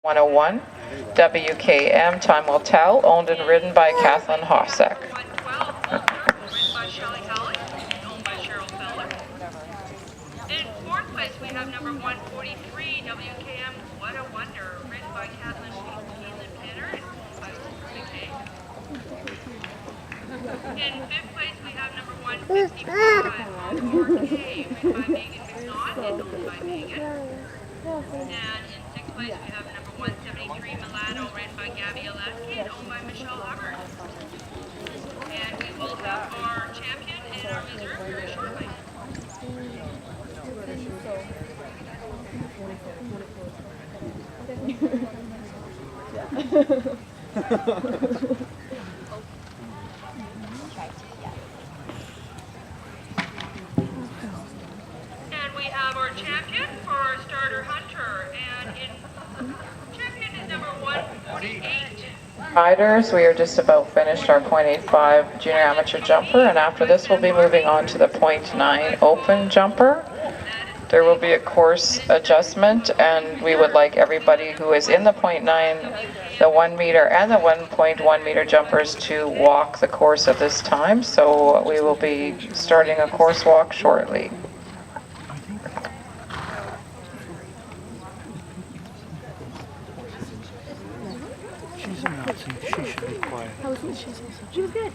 101. WKM, time will tell, owned and ridden by Kathlyn Hossack. In fourth place, we have number 143, WKM, What a Wonder, written by Kathlyn Planner and owned by McKay. In fifth place, we have number 155, RK, written by Megan McNaught and owned by Megan. And in sixth place, we have number 173, Milano, written by Gabby Alaski and owned by Michelle Hubbard. And we will have our champion and our reserve very shortly. And we have our champion for our starter hunter, and champion is number 148. Riders, we are just about finished our .85 junior amateur jumper, and after this we'll be moving on to the .9 open jumper. There will be a course adjustment, and we would like everybody who is in the .9, the 1 meter and the 1.1 meter jumpers to walk the course at this time. So we will be starting a course walk shortly. She's not, she should be quiet. How was she? She was good.